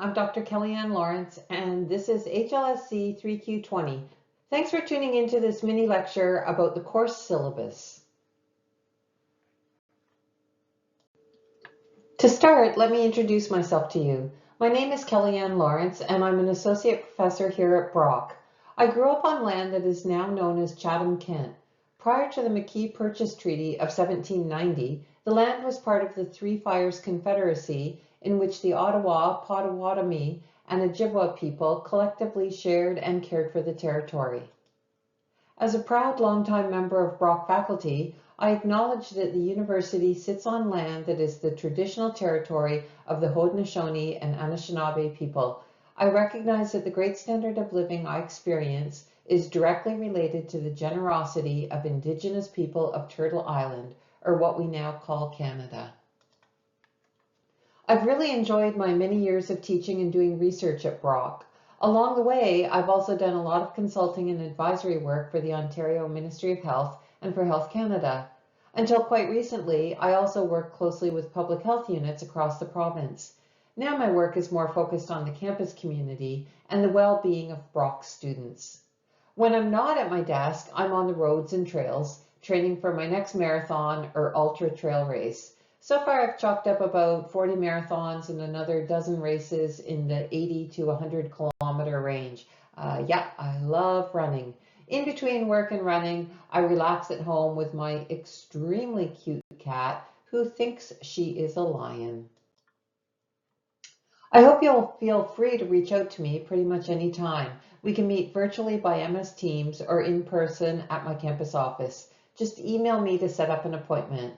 I'm Dr. Kelli-an Lawrence, and this is HLSC3Q20. Thanks for tuning into this mini lecture about the course syllabus. To start, let me introduce myself to you. My name is Kelli-an Lawrence, and I'm an associate professor here at Brock. I grew up on land that is now known as Chatham, Kent. Prior to the McKee Purchase Treaty of 1790, the land was part of the Three Fires Confederacy, in which the Ottawa, Potawatomi, and Ojibwa people collectively shared and cared for the territory. As a proud longtime member of Brock faculty, I acknowledge that the university sits on land that is the traditional territory of the Haudenosaunee and Anishinaabe people. I recognize that the great standard of living I experience is directly related to the generosity of Indigenous people of Turtle Island, or what we now call Canada. I've really enjoyed my many years of teaching and doing research at Brock. Along the way, I've also done a lot of consulting and advisory work for the Ontario Ministry of Health and for Health Canada. Until quite recently, I also worked closely with public health units across the province. Now my work is more focused on the campus community and the well-being of Brock students. When I'm not at my desk, I'm on the roads and trails, training for my next marathon or ultra trail race. So far, I've chalked up about 40 marathons and another dozen races in the 80 to 100 kilometer range. I love running. In between work and running, I relax at home with my extremely cute cat who thinks she is a lion. I hope you'll feel free to reach out to me pretty much any time. We can meet virtually by MS Teams or in person at my campus office. Just email me to set up an appointment.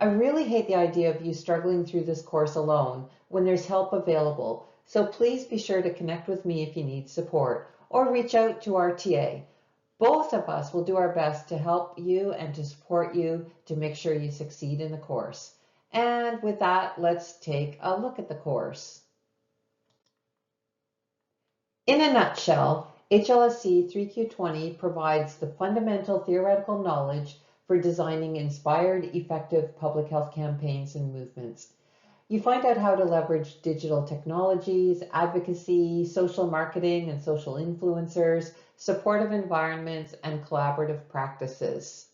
I really hate the idea of you struggling through this course alone when there's help available, so please be sure to connect with me if you need support, or reach out to our TA. Both of us will do our best to help you and to support you to make sure you succeed in the course. And with that, let's take a look at the course. In a nutshell, HLSC 3Q20 provides the fundamental theoretical knowledge for designing inspired, effective public health campaigns and movements. You find out how to leverage digital technologies, advocacy, social marketing and social influencers, supportive environments, and collaborative practices.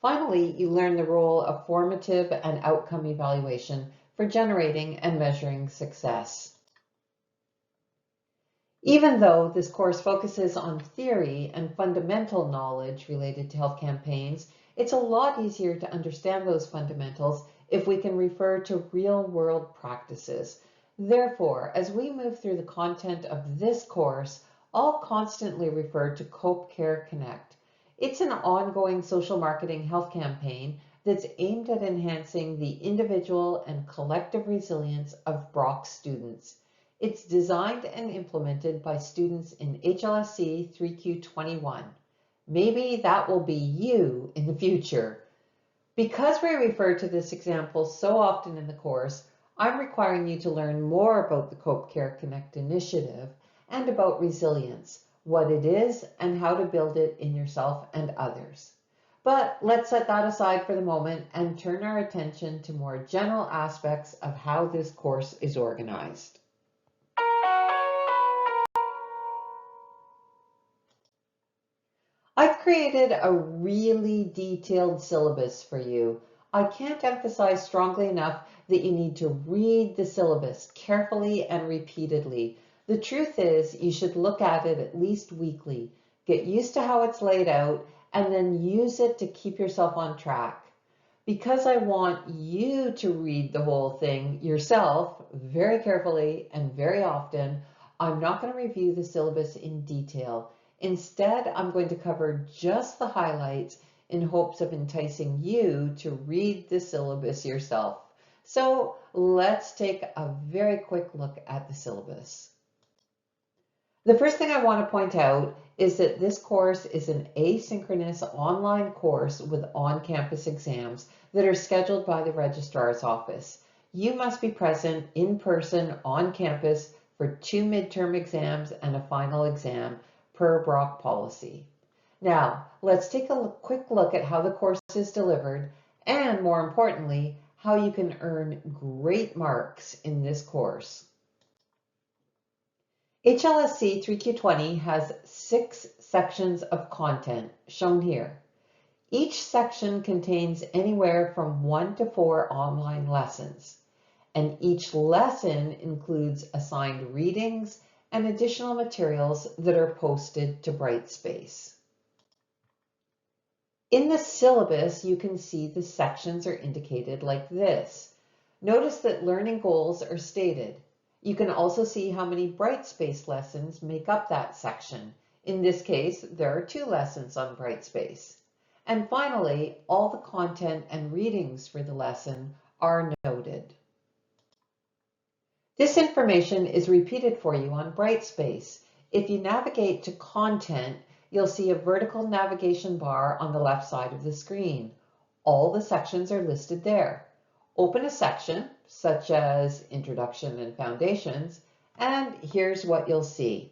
Finally, you learn the role of formative and outcome evaluation for generating and measuring success. Even though this course focuses on theory and fundamental knowledge related to health campaigns, it's a lot easier to understand those fundamentals if we can refer to real-world practices. Therefore, as we move through the content of this course, I'll constantly refer to Cope Care Connect. It's an ongoing social marketing health campaign that's aimed at enhancing the individual and collective resilience of Brock students. It's designed and implemented by students in HLSC 3Q21. Maybe that will be you in the future. Because we refer to this example so often in the course, I'm requiring you to learn more about the Cope Care Connect initiative and about resilience, what it is, and how to build it in yourself and others. But let's set that aside for the moment and turn our attention to more general aspects of how this course is organized. I've created a really detailed syllabus for you. I can't emphasize strongly enough that you need to read the syllabus carefully and repeatedly. The truth is, you should look at it at least weekly, get used to how it's laid out, and then use it to keep yourself on track. Because I want you to read the whole thing yourself very carefully and very often, I'm not going to review the syllabus in detail. Instead, I'm going to cover just the highlights in hopes of enticing you to read the syllabus yourself. So let's take a very quick look at the syllabus. The first thing I want to point out is that this course is an asynchronous online course with on-campus exams that are scheduled by the registrar's office. You must be present in person on campus for 2 midterm exams and a final exam per Brock policy. Now, let's take a quick look at how the course is delivered and, more importantly, how you can earn great marks in this course. HLSC 3Q20 has 6 sections of content shown here. Each section contains anywhere from 1 to 4 online lessons, and each lesson includes assigned readings and additional materials that are posted to Brightspace. In the syllabus, you can see the sections are indicated like this. Notice that learning goals are stated. You can also see how many Brightspace lessons make up that section. In this case, there are 2 lessons on Brightspace. And finally, all the content and readings for the lesson are noted. This information is repeated for you on Brightspace. If you navigate to Content, you'll see a vertical navigation bar on the left side of the screen. All the sections are listed there. Open a section, such as Introduction and Foundations, and here's what you'll see.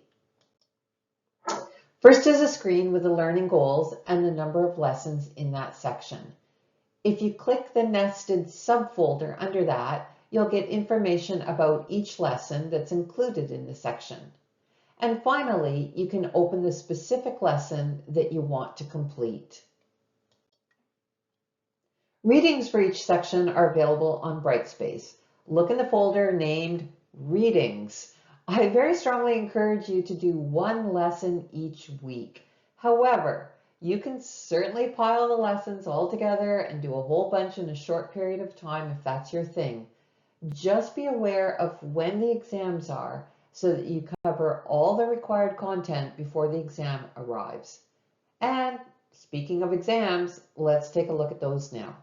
First is a screen with the learning goals and the number of lessons in that section. If you click the nested subfolder under that, you'll get information about each lesson that's included in the section. And finally, you can open the specific lesson that you want to complete. Readings for each section are available on Brightspace. Look in the folder named Readings. I very strongly encourage you to do 1 lesson each week. However, you can certainly pile the lessons all together and do a whole bunch in a short period of time if that's your thing. Just be aware of when the exams are so that you cover all the required content before the exam arrives. And speaking of exams, let's take a look at those now.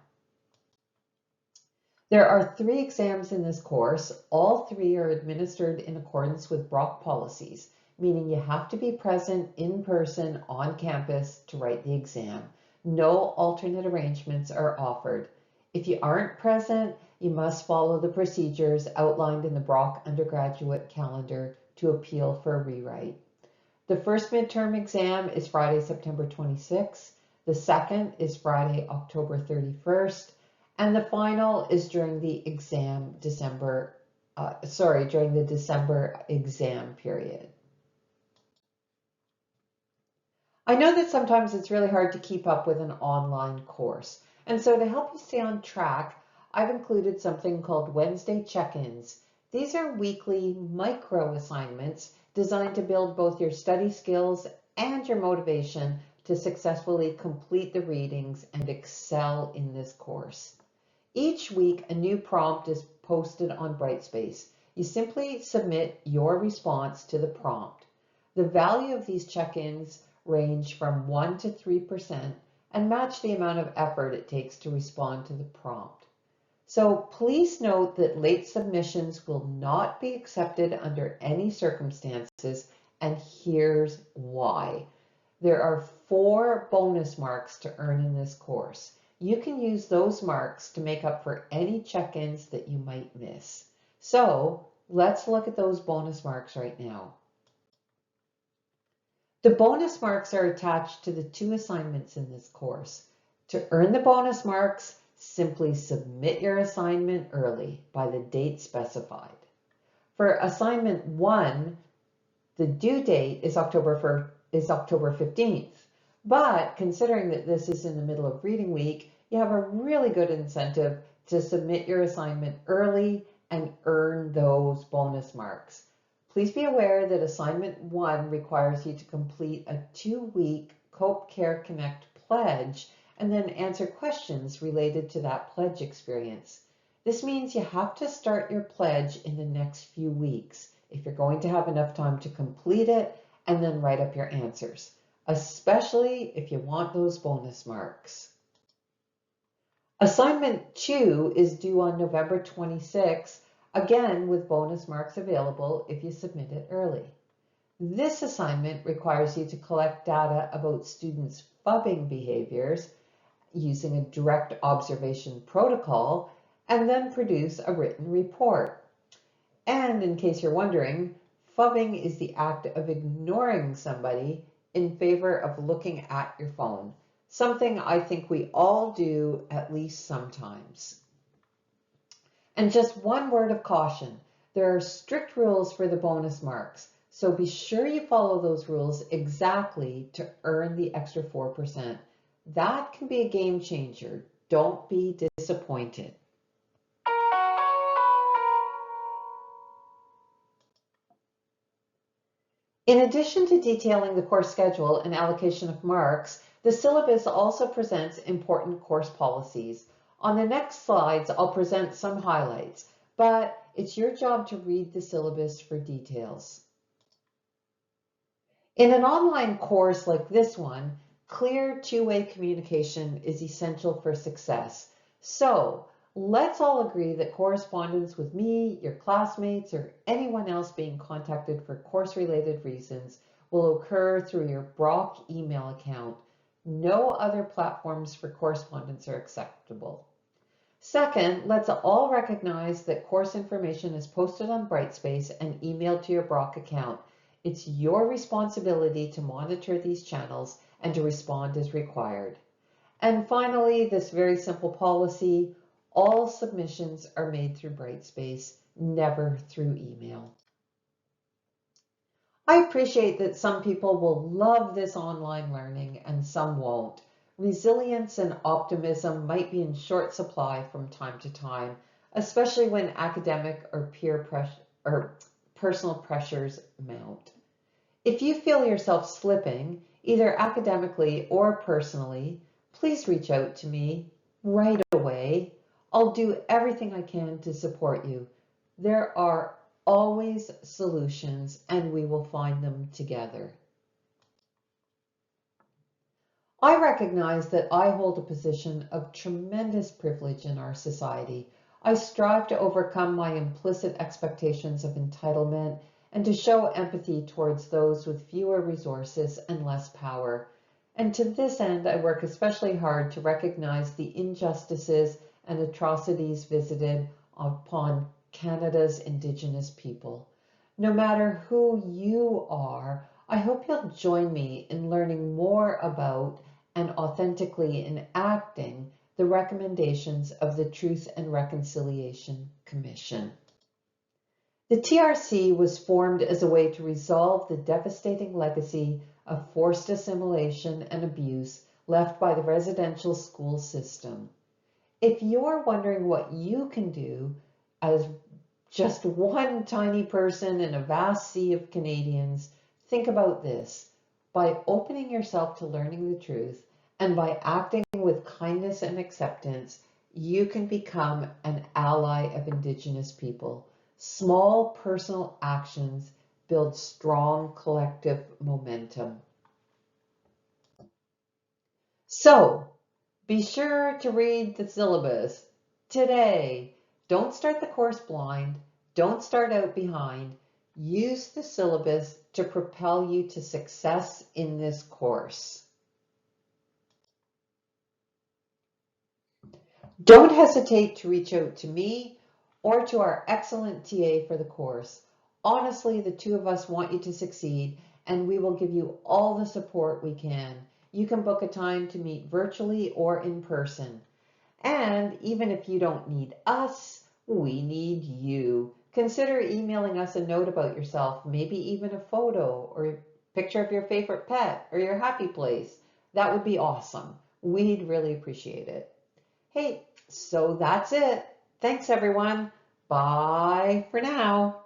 There are 3 exams in this course. All 3 are administered in accordance with Brock policies, meaning you have to be present in person on campus to write the exam. No alternate arrangements are offered. If you aren't present, you must follow the procedures outlined in the Brock undergraduate calendar to appeal for a rewrite. The first midterm exam is Friday, September 26th. The second is Friday, October 31st. And the final is during the December exam period. I know that sometimes it's really hard to keep up with an online course. And so to help you stay on track, I've included something called Wednesday check-ins. These are weekly micro assignments designed to build both your study skills and your motivation to successfully complete the readings and excel in this course. Each week, a new prompt is posted on Brightspace. You simply submit your response to the prompt. The value of these check-ins range from 1 to 3% and match the amount of effort it takes to respond to the prompt. So please note that late submissions will not be accepted under any circumstances, and here's why. There are 4 bonus marks to earn in this course. You can use those marks to make up for any check-ins that you might miss. So let's look at those bonus marks right now. The bonus marks are attached to the 2 assignments in this course. To earn the bonus marks, simply submit your assignment early by the date specified. For assignment 1, the due date is October 15th. But considering that this is in the middle of reading week, you have a really good incentive to submit your assignment early and earn those bonus marks. Please be aware that assignment 1 requires you to complete a 2-week Cope Care Connect pledge and then answer questions related to that pledge experience. This means you have to start your pledge in the next few weeks if you're going to have enough time to complete it and then write up your answers, especially if you want those bonus marks. Assignment 2 is due on November 26th, again with bonus marks available if you submit it early. This assignment requires you to collect data about students' phubbing behaviors using a direct observation protocol and then produce a written report. And in case you're wondering, phubbing is the act of ignoring somebody in favor of looking at your phone, something I think we all do at least sometimes. And just one word of caution, there are strict rules for the bonus marks, So be sure you follow those rules exactly to earn the extra 4%. That can be a game changer. Don't be disappointed. In addition to detailing the course schedule and allocation of marks, the syllabus also presents important course policies. On the next slides, I'll present some highlights, but it's your job to read the syllabus for details. In an online course like this one, clear two-way communication is essential for success. So let's all agree that correspondence with me, your classmates, or anyone else being contacted for course-related reasons will occur through your Brock email account. No other platforms for correspondence are acceptable. Second, let's all recognize that course information is posted on Brightspace and emailed to your Brock account. It's your responsibility to monitor these channels and to respond as required. And finally, this very simple policy, all submissions are made through Brightspace, never through email. I appreciate that some people will love this online learning and some won't. Resilience and optimism might be in short supply from time to time, especially when academic or peer pressure or personal pressures mount. If you feel yourself slipping, either academically or personally, please reach out to me right away. I'll do everything I can to support you. There are always solutions, and we will find them together. I recognize that I hold a position of tremendous privilege in our society. I strive to overcome my implicit expectations of entitlement and to show empathy towards those with fewer resources and less power. And to this end, I work especially hard to recognize the injustices and atrocities visited upon Canada's Indigenous people. No matter who you are, I hope you'll join me in learning more about and authentically enacting the recommendations of the Truth and Reconciliation Commission. The TRC was formed as a way to resolve the devastating legacy of forced assimilation and abuse left by the residential school system. If you're wondering what you can do as just one tiny person in a vast sea of Canadians, think about this. By opening yourself to learning the truth and by acting with kindness and acceptance, you can become an ally of Indigenous people. Small personal actions build strong collective momentum. So, be sure to read the syllabus today. Don't start the course blind. Don't start out behind. Use the syllabus to propel you to success in this course. Don't hesitate to reach out to me or to our excellent TA for the course. Honestly, the two of us want you to succeed, and we will give you all the support we can. You can book a time to meet virtually or in person. And even if you don't need us, we need you. Consider emailing us a note about yourself, maybe even a photo or a picture of your favorite pet or your happy place. That would be awesome. We'd really appreciate it. Hey, so that's it. Thanks, everyone. Bye for now.